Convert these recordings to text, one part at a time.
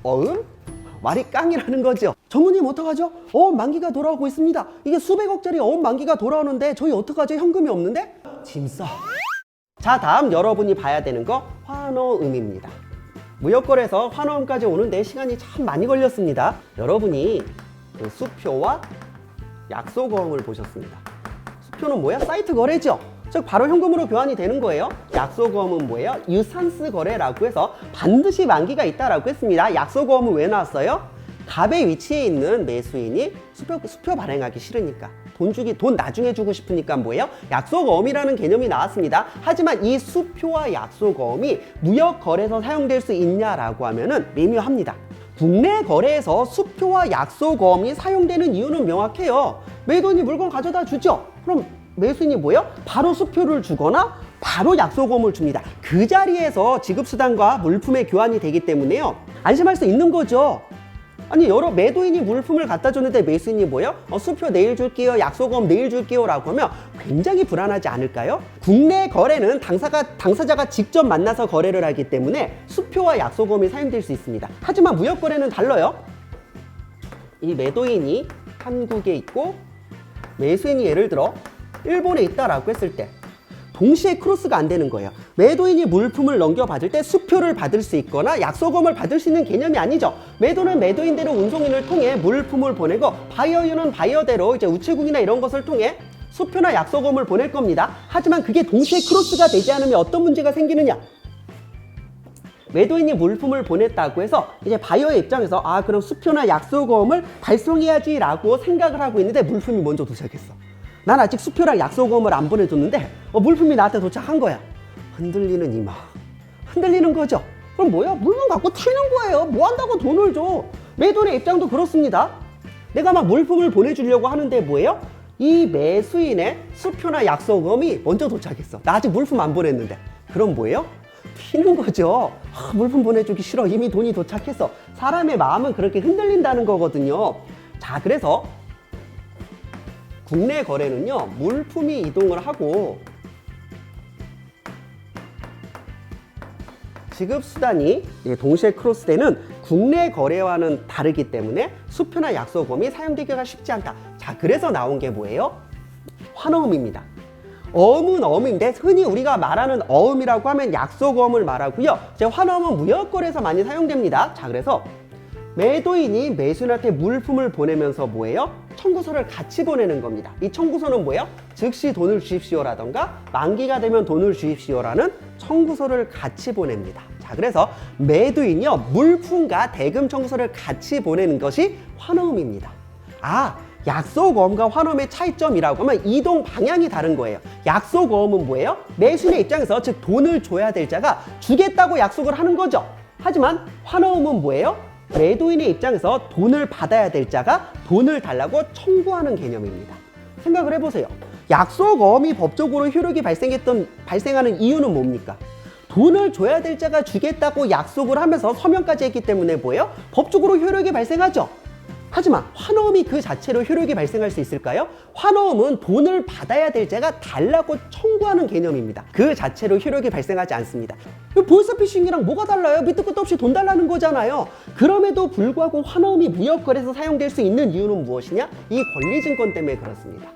어음? 말이 깡이라는 거죠. 전무님 어떡하죠? 만기가 돌아오고 있습니다. 이게 수백억짜리 만기가 돌아오는데 저희 어떡하죠? 현금이 없는데? 짐 싸. 자, 다음 여러분이 봐야 되는 거 환어음입니다. 무역거래에서 환어음까지 오는데 시간이 참 많이 걸렸습니다. 여러분이 그 수표와 약속어음을 보셨습니다. 수표는 뭐야? 사이트 거래죠. 즉 바로 현금으로 교환이 되는 거예요. 약속어음은 뭐예요? 유산스 거래라고 해서 반드시 만기가 있다라고 했습니다. 약속어음은 왜 나왔어요? 갑의 위치에 있는 매수인이 수표 발행하기 싫으니까 돈 나중에 주고 싶으니까 뭐예요? 약속어음이라는 개념이 나왔습니다. 하지만 이 수표와 약속어음이 무역 거래에서 사용될 수 있냐라고 하면은 미묘합니다. 국내 거래에서 수표와 약속어음이 사용되는 이유는 명확해요. 매도인이 물건 가져다 주죠. 그럼 매수인이 뭐예요? 바로 수표를 주거나 바로 약속어음을 줍니다. 그 자리에서 지급수단과 물품의 교환이 되기 때문에요. 안심할 수 있는 거죠. 아니 매도인이 물품을 갖다 줬는데 매수인이 뭐예요? 수표 내일 줄게요, 약속어음 내일 줄게요 라고 하면 굉장히 불안하지 않을까요? 국내 거래는 당사자가 직접 만나서 거래를 하기 때문에 수표와 약속어음이 사용될 수 있습니다. 하지만 무역 거래는 달라요. 이 매도인이 한국에 있고 매수인이 예를 들어 일본에 있다라고 했을 때 동시에 크로스가 안 되는 거예요. 매도인이 물품을 넘겨받을 때 수표를 받을 수 있거나 약속어음을 받을 수 있는 개념이 아니죠. 매도는 매도인대로 운송인을 통해 물품을 보내고 바이어는 바이어대로 이제 우체국이나 이런 것을 통해 수표나 약속어음을 보낼 겁니다. 하지만 그게 동시에 크로스가 되지 않으면 어떤 문제가 생기느냐? 매도인이 물품을 보냈다고 해서 이제 바이어의 입장에서 그럼 수표나 약속어음을 발송해야지 라고 생각을 하고 있는데 물품이 먼저 도착했어. 난 아직 수표랑 약속어음을 안 보내줬는데 물품이 나한테 도착한 거야. 흔들리는 이마. 흔들리는 거죠. 그럼 뭐야? 물건 갖고 튀는 거예요. 뭐 한다고 돈을 줘? 매도인의 입장도 그렇습니다. 내가 막 물품을 보내주려고 하는데 뭐예요? 이 매수인의 수표나 약속어음이 먼저 도착했어. 나 아직 물품 안 보냈는데. 그럼 뭐예요? 튀는 거죠. 물품 보내주기 싫어. 이미 돈이 도착했어. 사람의 마음은 그렇게 흔들린다는 거거든요. 자, 그래서 국내 거래는요, 물품이 이동을 하고 지급수단이 동시에 크로스되는 국내 거래와는 다르기 때문에 수표나 약속어음이 사용되기가 쉽지 않다. 자, 그래서 나온 게 뭐예요? 환어음입니다. 어음은 어음인데 흔히 우리가 말하는 어음이라고 하면 약속어음을 말하고요. 환어음은 무역거래에서 많이 사용됩니다. 자, 그래서 매도인이 매수인한테 물품을 보내면서 뭐예요? 청구서를 같이 보내는 겁니다. 이 청구서는 뭐예요? 즉시 돈을 주십시오라던가 만기가 되면 돈을 주십시오라는 청구서를 같이 보냅니다. 자, 그래서 매도인이요, 물품과 대금 청구서를 같이 보내는 것이 환어음입니다. 약속어음과 환어음의 차이점이라고 하면 이동 방향이 다른 거예요. 약속어음은 뭐예요? 매수인의 입장에서 즉 돈을 줘야 될 자가 주겠다고 약속을 하는 거죠. 하지만 환어음은 뭐예요? 매도인의 입장에서 돈을 받아야 될 자가 돈을 달라고 청구하는 개념입니다. 생각을 해보세요. 약속어음이 법적으로 효력이 발생하는 이유는 뭡니까? 돈을 줘야 될 자가 주겠다고 약속을 하면서 서명까지 했기 때문에 뭐예요? 법적으로 효력이 발생하죠. 하지만 환어음이 그 자체로 효력이 발생할 수 있을까요? 환어음은 돈을 받아야 될 자가 달라고 청구하는 개념입니다. 그 자체로 효력이 발생하지 않습니다. 보이스피싱이랑 뭐가 달라요? 밑도 끝도 없이 돈 달라는 거잖아요. 그럼에도 불구하고 환어음이 무역거래에서 사용될 수 있는 이유는 무엇이냐? 이 권리증권 때문에 그렇습니다.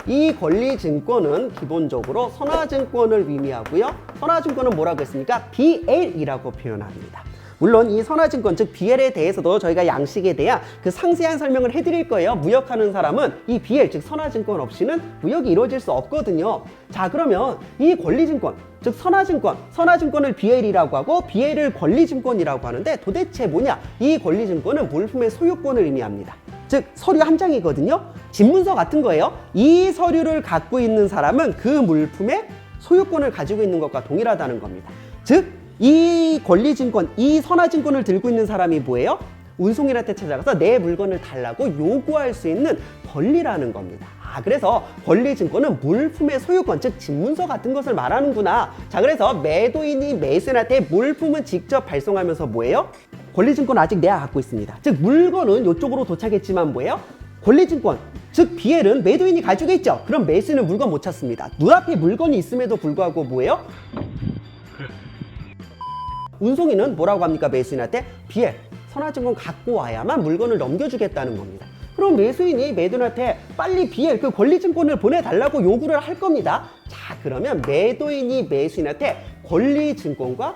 이 권리증권은 기본적으로 선화증권을 의미하고요. 선화증권은 뭐라고 했습니까? BL이라고 표현합니다. 물론 이 선화증권 즉 BL에 대해서도 저희가 양식에 대한 그 상세한 설명을 해드릴 거예요. 무역하는 사람은 이 BL 즉 선화증권 없이는 무역이 이루어질 수 없거든요. 자, 그러면 이 권리증권 즉 선화증권을 BL이라고 하고 BL을 권리증권이라고 하는데 도대체 뭐냐? 이 권리증권은 물품의 소유권을 의미합니다. 즉 서류 한 장이거든요. 집문서 같은 거예요. 이 서류를 갖고 있는 사람은 그 물품의 소유권을 가지고 있는 것과 동일하다는 겁니다. 즉 이 권리증권, 이 선화증권을 들고 있는 사람이 뭐예요? 운송인한테 찾아가서 내 물건을 달라고 요구할 수 있는 권리라는 겁니다. 그래서 권리증권은 물품의 소유권, 즉 집문서 같은 것을 말하는구나. 자, 그래서 매도인이 매수인한테 물품은 직접 발송하면서 뭐예요? 권리증권 아직 내가 갖고 있습니다. 즉 물건은 이쪽으로 도착했지만 뭐예요? 권리증권, 즉 BL은 매도인이 가지고 있죠. 그럼 매수인은 물건 못 찾습니다. 눈앞에 물건이 있음에도 불구하고 뭐예요? 운송인은 뭐라고 합니까? 매수인한테 BL, 선화증권 갖고 와야만 물건을 넘겨주겠다는 겁니다. 그럼 매수인이 매도인한테 빨리 BL 그 권리증권을 보내달라고 요구를 할 겁니다. 자, 그러면 매도인이 매수인한테 권리증권과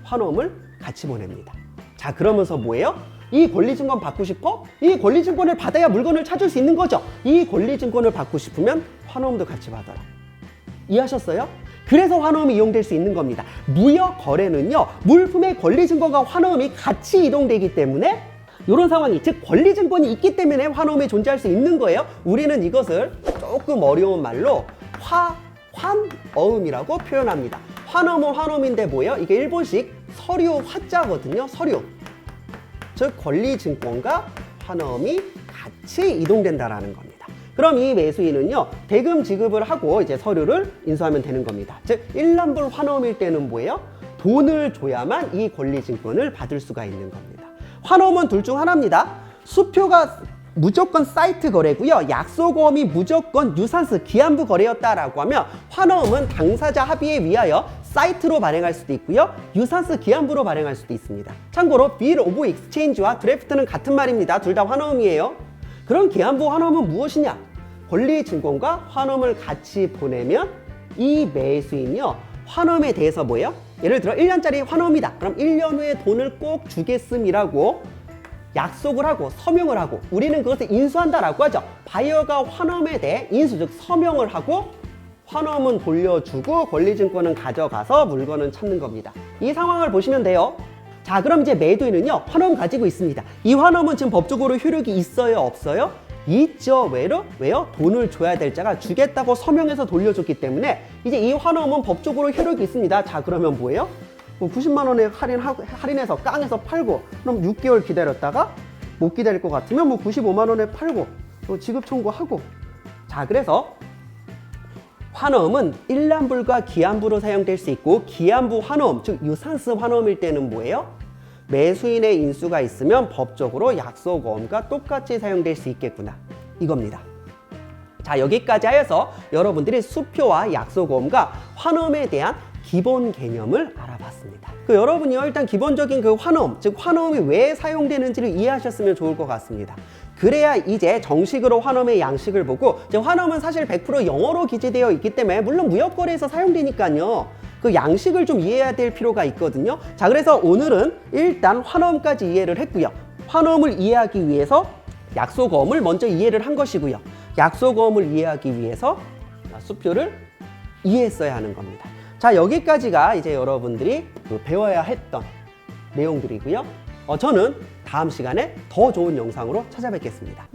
환호음을 같이 보냅니다. 자, 그러면서 뭐예요? 이 권리증권 받고 싶어? 이 권리증권을 받아야 물건을 찾을 수 있는 거죠. 이 권리증권을 받고 싶으면 환호음도 같이 받아라. 이해하셨어요? 그래서 환호음이 이용될 수 있는 겁니다. 무역 거래는요, 물품의 권리증권과 환호음이 같이 이동되기 때문에 이런 상황이, 즉 권리증권이 있기 때문에 환호음이 존재할 수 있는 거예요. 우리는 이것을 조금 어려운 말로 환어음이라고 표현합니다. 환어음은 환어음인데 뭐예요? 이게 일본식 서류 화자거든요. 서류. 즉 권리증권과 환어음이 같이 이동된다라는 겁니다. 그럼 이 매수인은요, 대금 지급을 하고 이제 서류를 인수하면 되는 겁니다. 즉 일란불 환어음일 때는 뭐예요? 돈을 줘야만 이 권리증권을 받을 수가 있는 겁니다. 환어음은 둘 중 하나입니다. 수표가 무조건 사이트 거래고요. 약소보험이 무조건 유산스 기한부 거래였다라고 하면 환어음은 당사자 합의에 위하여 사이트로 발행할 수도 있고요. 유산스 기한부로 발행할 수도 있습니다. 참고로 빌 오브 익스체인지와 드래프트는 같은 말입니다. 둘 다 환어음이에요. 그럼 기한부 환어음은 무엇이냐? 권리증권과 환어음을 같이 보내면 이 매수인이요, 환어음에 대해서 뭐예요? 예를 들어 1년짜리 환어음이다. 그럼 1년 후에 돈을 꼭 주겠음이라고 약속을 하고 서명을 하고, 우리는 그것을 인수한다라고 하죠. 바이어가 환어음에 대해 인수, 즉 서명을 하고 환어음은 돌려주고 권리증권은 가져가서 물건은 찾는 겁니다. 이 상황을 보시면 돼요. 자, 그럼 이제 매도인은요, 환어음 가지고 있습니다. 이 환어음은 지금 법적으로 효력이 있어요, 없어요? 있죠. 왜요? 돈을 줘야 될 자가 주겠다고 서명해서 돌려줬기 때문에 이제 이 환어음은 법적으로 효력이 있습니다. 자, 그러면 뭐예요? 90만 원에 할인해서 깡해서 팔고, 그럼 6개월 기다렸다가 못 기다릴 것 같으면 95만 원에 팔고 또 지급 청구하고. 자, 그래서 환어음은 일란불과 기한부로 사용될 수 있고, 기한부 환어음, 즉 유산스 환어음일 때는 뭐예요? 매수인의 인수가 있으면 법적으로 약속어음과 똑같이 사용될 수 있겠구나, 이겁니다. 자, 여기까지 하여서 여러분들이 수표와 약속어음과 환어음에 대한 기본 개념을 알아봤습니다. 여러분이 일단 기본적인 그 환어음, 즉 환어음이 왜 사용되는지를 이해하셨으면 좋을 것 같습니다. 그래야 이제 정식으로 환어음의 양식을 보고, 이제 환어음은 사실 100% 영어로 기재되어 있기 때문에 물론 무역거래에서 사용되니까요, 그 양식을 좀 이해해야 될 필요가 있거든요. 자, 그래서 오늘은 일단 환어음까지 이해를 했고요. 환어음을 이해하기 위해서 약속어음을 먼저 이해를 한 것이고요. 약속어음을 이해하기 위해서 수표를 이해했어야 하는 겁니다. 자, 여기까지가 이제 여러분들이 배워야 했던 내용들이고요. 저는 다음 시간에 더 좋은 영상으로 찾아뵙겠습니다.